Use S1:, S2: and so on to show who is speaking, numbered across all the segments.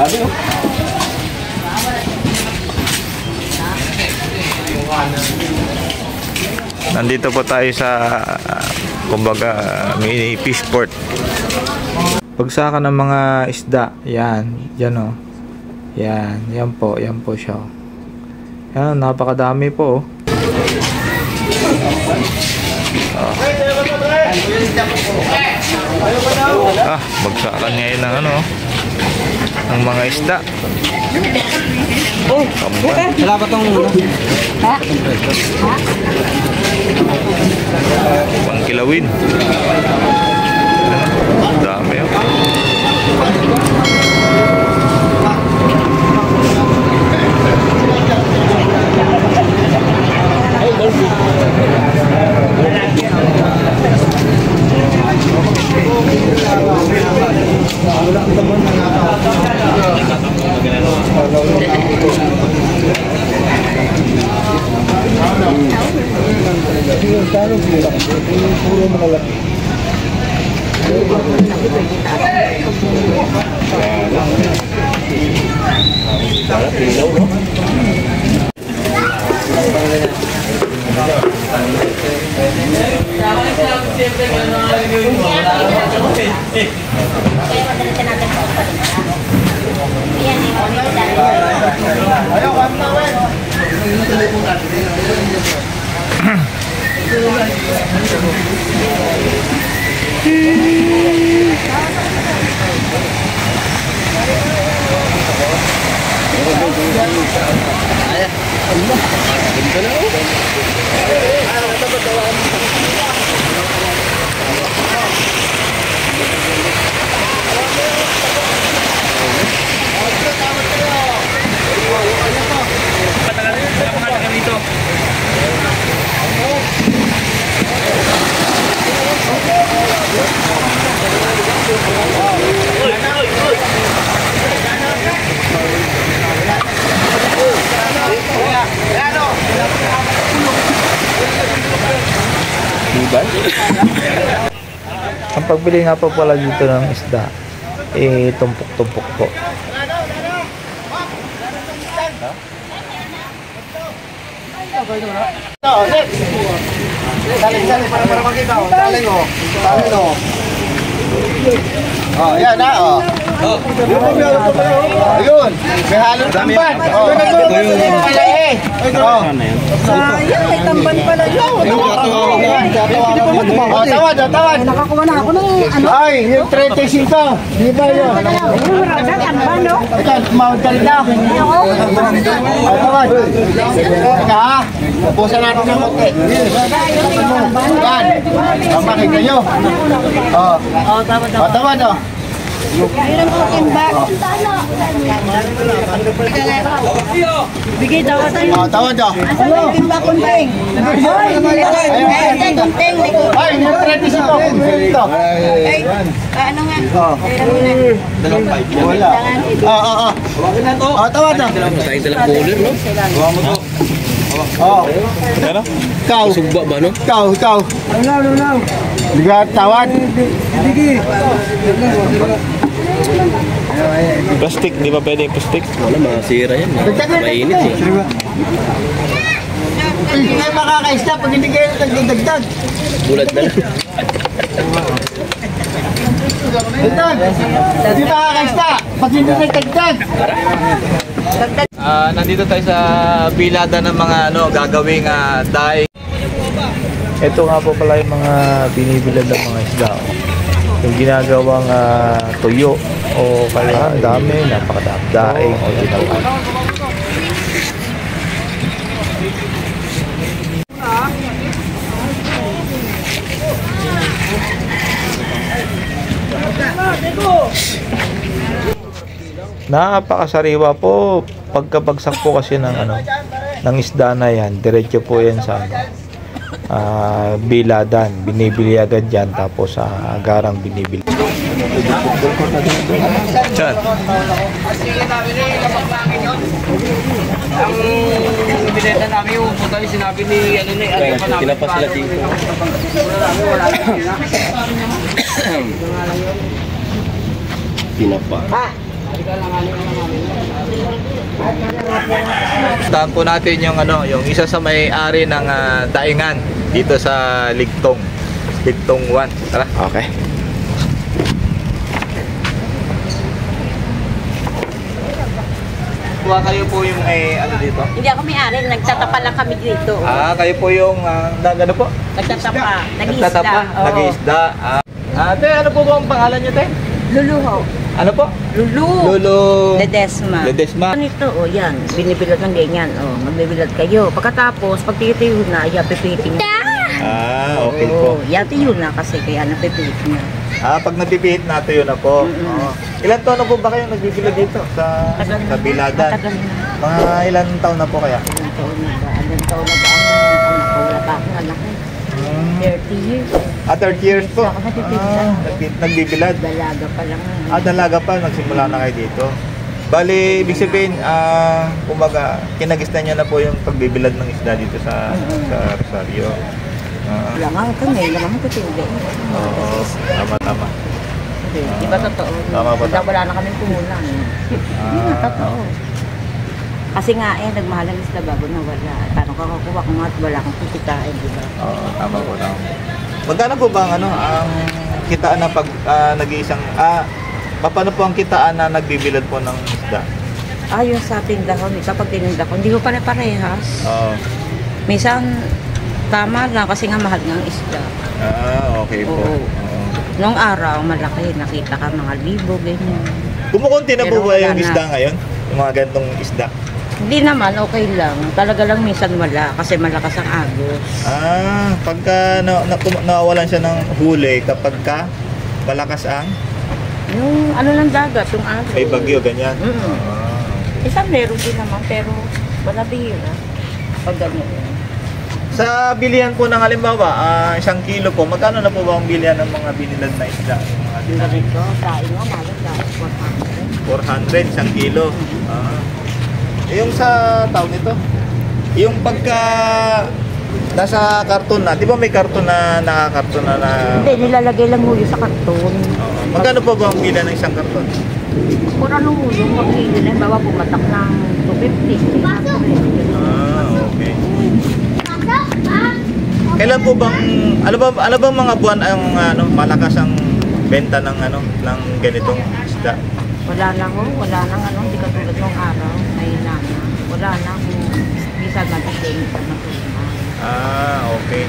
S1: Dami oh.
S2: Nandito po tayo sa kumbaga mini fish port. Pagsaka ng mga isda, yan, yan oh. Yan po siya. Yan, napakadami po oh. Bagsakan ngayon ng ano, ng mga isda. Oh, wala pa tong pang kilawin. Dami oh. Ang pagbili nga po pala dito ng isda, tumpok-tumpok po.
S1: Saling para makita oh. Saling oh. Saling oh. Oh, yan na oh. Ayun. May halong tamban. Oh,
S3: sayang, may tamban pala yun.
S1: Oh, tawad.
S3: Nakakuha na ako ng ano.
S1: Ay, yung 35. Di ba yun?
S3: Tamban, no?
S1: Ito, tumawad ka rin na. Oh, tawad. Teka ha. Ubusan natin ng mote. Yan. Makita nyo. Oh, tawad oh.
S3: Ilan po timba? Bigay daw tayo.
S1: Oh, tawad oh.
S3: Asa may timba kung baing? Ay, gunting.
S1: Ay, yung 35. Ito.
S3: Ay, ano nga?
S1: Dalawang pipe. Wala. Oo. Oh, tawad oh.
S4: Dalang cooler, no?
S1: Oh.
S2: Ano?
S1: Ikaw.
S4: Sugba ba, no?
S1: Ikaw. Ano? Ligat tawad.
S2: Plastic, di ba pwede yung plastic?
S4: Wala, masira yan. Mainit eh.
S1: Hindi kayo makakaisda pag hindi kayo nagdagdag.
S4: Tulad na lang.
S1: Dagdag. Hindi makakaisda pag hindi nagdagdag.
S2: Nandito tayo sa bilada ng mga gagawing dye. Ito nga po pala yung mga binibilad ng mga isda. Yung ginagawang tuyo o kaya dami, napakadami. Daing o ginawa. Napakasariwa po pagkabagsak po kasi ng isda na yan, diretso po yan sa biladan, binibili agad yan, tapos sa agarang binibili. Chan.
S5: Ang binenta namin yung puto yung sinabi ni
S4: Tinapa sila dito. Tinapa.
S2: Tahan po natin yung ano, yung isa sa may-ari ng daingan dito sa Ligtong 1. Tara.
S4: Okay.
S2: Kuha kayo po yung ano dito.
S3: Hindi ako may-ari, nagtatapa lang kami dito.
S2: Kayo po yung ano po?
S3: Nagtatapa,
S2: Nagtatapa,
S3: nag-iisda.
S2: nag-iisda. Ate, ano po ba ang pangalan niyo, te?
S3: Luluho.
S2: Ano po?
S3: Lulu.
S2: Lolo
S3: Ledesma.
S2: Ledesma.
S3: Ito, yan. Binibilad ng ganyan. Magbibilad kayo. Pagkatapos, pag titiyo na, yan, pipitin nyo.
S2: Okay po.
S3: Yan, tiyo na kasi kaya napipilit niya.
S2: Pag napipihit natin yun na po. Ilan taon na po ba kayo nagbibilad dito sa Biladan?
S3: Matagal na.
S2: Mga ilan taon na po kaya?
S3: Ilang taon na ba? Ilang taon na ba? Wala pa akong anak eh. 30 years.
S2: 30 years po.
S3: Ako nagbibilad.
S2: Nagbibilad.
S3: Dalaga pa lang.
S2: Dalaga pa, nagsimula na kayo dito. Bali, ibig sabihin, kumaga, kinagisnan niya na po yung pagbibilad ng isda dito sa Rosario.
S3: Lamang kami, lamang katindi.
S2: Oo, tama.
S3: Di ba totoo?
S2: Tama po.
S3: Wala na kami kumulan. Hindi na totoo. Kasi nga nagmahal ang isla bago na wala. Paano ka kukuha kung wala kang kikitain, di ba?
S2: Oo, tama po. Magkano po ba ang kitaan na pag nag-iisang, paano po ang kitaan na nagbibilad po ng isda?
S3: Yung sa tindahon, kapag tininda ko, hindi ko pare-parehas.
S2: Oo.
S3: Minsan, tama lang kasi nga mahal ng isda.
S2: Okay po.
S3: Oo. Noong araw, malaki. Nakita ka mga libo, ganyan.
S2: Kumukunti na po
S3: Pero
S2: ba
S3: wala
S2: yung
S3: na.
S2: isda ngayon? Yung mga ganitong isda?
S3: Hindi naman, okay lang. Talaga lang minsan wala kasi malakas ang agos.
S2: Pagka nawawalan siya ng huli kapag ka malakas ang
S3: Yung ano ng dagat, yung agos.
S2: may bagyo, ganyan.
S3: Isang meron din naman, pero wala bihira. Pag ganyan.
S2: Sa bilihan po ng halimbawa, 1 kilo po, magkano na po ba ang bilihan ng mga binilad na isda? Mga dinari?
S3: Ito, kain nga, malas dahil
S2: 400, 1 kilo. Yung sa tawag nito, yung pagka nasa karton na, di ba may karton na nakakarton na
S3: Hindi, nilalagay lang muli sa karton.
S2: magkano po ba ang bilihan ng isang karton?
S3: Kung ano mo, yung mag-kilo na, bawa pumatak ng 250.
S2: Okay. Kailan po bang ano bang mga buwan ang malakas ang benta ng ng ganitong isda?
S3: Wala na hindi katulad ng araw, mahina na. Wala na kung bisa natin na
S2: Okay.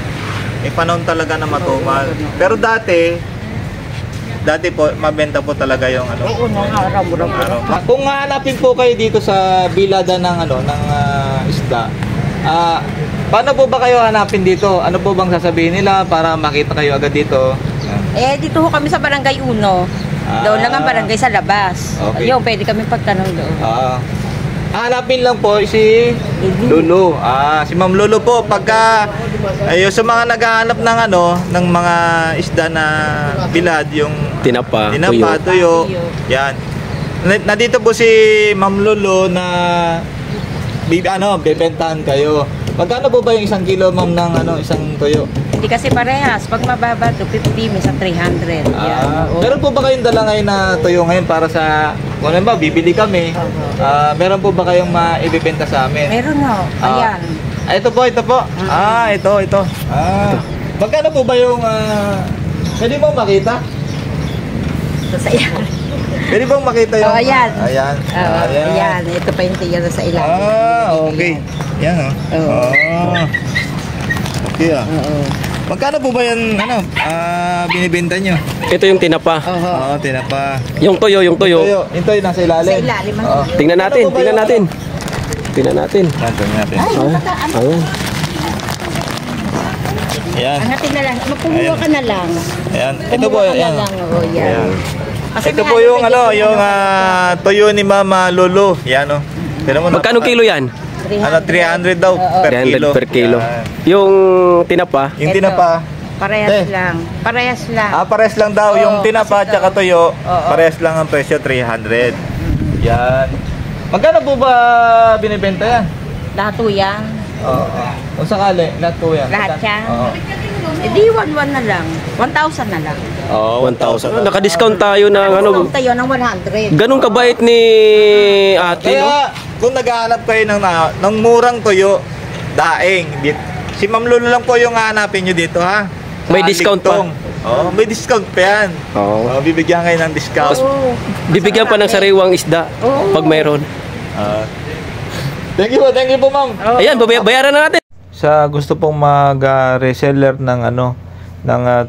S2: May panahon talaga na matumal. Pero dati po mabenta po talaga yung
S3: Oo, nung araw, murang-murang.
S2: Kung hahanapin po kayo dito sa bilada ng isda, paano po ba kayo hanapin dito? Ano po bang sasabihin nila para makita kayo agad dito?
S3: Dito ho kami sa Barangay Uno. Doon lang ang barangay sa labas.
S2: Okay.
S3: Yung pwede kami pagtanong doon.
S2: Hanapin lang po si Lulu. Si Ma'am Lulu po pagka sa mga naghahanap ng ng mga isda na bilad, yung
S4: Tinapa,
S2: tuyo. Yan. Nandito po si Ma'am Lulu na bebentahan kayo. Magkano po ba yung 1 kilo, ma'am, ng isang tuyo?
S3: Hindi kasi parehas. Pag mababa, 250, minsan 300. Yan.
S2: Meron po ba kayong dala ngayon na tuyo ngayon para sa, kung ano ba, bibili kami? Meron po ba kayong maibibenta sa amin?
S3: Meron ho. Ayan.
S2: Ito po. Ito. Magkano po ba yung, pwede mo makita?
S3: Ito sa iyan.
S2: Pwede bang makita yung,
S3: ayan.
S2: Ayan.
S3: Ayan. Ito pa yung tiyan sa ilalim.
S2: Okay. Yan Okay Magkano po ba yan, binibenta nyo?
S4: Ito yung tinapa.
S2: Oo, tinapa.
S4: Yung toyo.
S2: Yung toyo nasa ilalim.
S3: Sa ilalim.
S4: Tingnan natin.
S2: Tingnan natin.
S4: Tingnan natin. Ayan.
S2: Ayan.
S3: Hanapin na lang. Magkumuha ka na lang.
S2: Ayan. Ito po,
S3: Kumuha ka na
S2: ayan.
S3: lang. Yan. Kasi
S2: Ito
S3: may
S2: po yung
S3: ano,
S2: yung toyo ni Mama Lolo. Yan
S4: Magkano kilo yan?
S2: 300 daw per
S4: 300
S2: kilo.
S4: per kilo.
S2: Yan.
S4: Yung tinapa,
S2: Yung
S3: Ito.
S2: tinapa.
S3: Parehas lang. Parehas lang.
S2: Pares lang daw.
S3: Oo,
S2: Yung tinapa
S3: kasi
S2: at saka tuyo,
S3: Oo.
S2: pares lang ang presyo, 300. Yan. Magkano po ba binibenta yan?
S3: Lahat po yan.
S2: Oo. Kung sakali, lahat po yan.
S3: Lahat yan?
S2: Oo.
S3: Di 1,100 na lang. 1,000 na lang.
S2: Oh,
S4: 1,000. Naka-discount tayo ng ano.
S3: Ano tayo ng 100.
S4: Ganun kabait ni ate, no?
S2: Kaya, kung naghahanap kayo ng murang tuyo, daing. Si Ma'am Lulu lang po yung hahanapin nyo dito, ha?
S4: May discount pa?
S2: Oo, may discount pa yan.
S4: Oo.
S2: Bibigyan kayo ng discount.
S4: Bibigyan pa ng sariwang isda pag mayroon.
S2: Thank you po, ma'am.
S4: Ayan, bayaran na natin.
S2: Sa gusto pong mag-reseller ng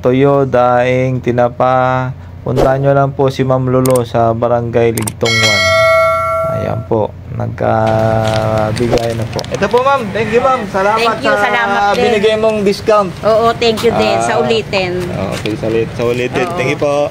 S2: toyo, daing, tinapa, puntahan nyo lang po si Ma'am Lolo sa Barangay Ligtong 1. Ayan po, nagkabigay na po. Ito po, ma'am. Thank you, ma'am. Salamat
S3: Thank you, salamat din.
S2: binigay mong discount.
S3: Oo, thank you din. Sa ulitin.
S2: Okay, sa ulitin. Thank you po.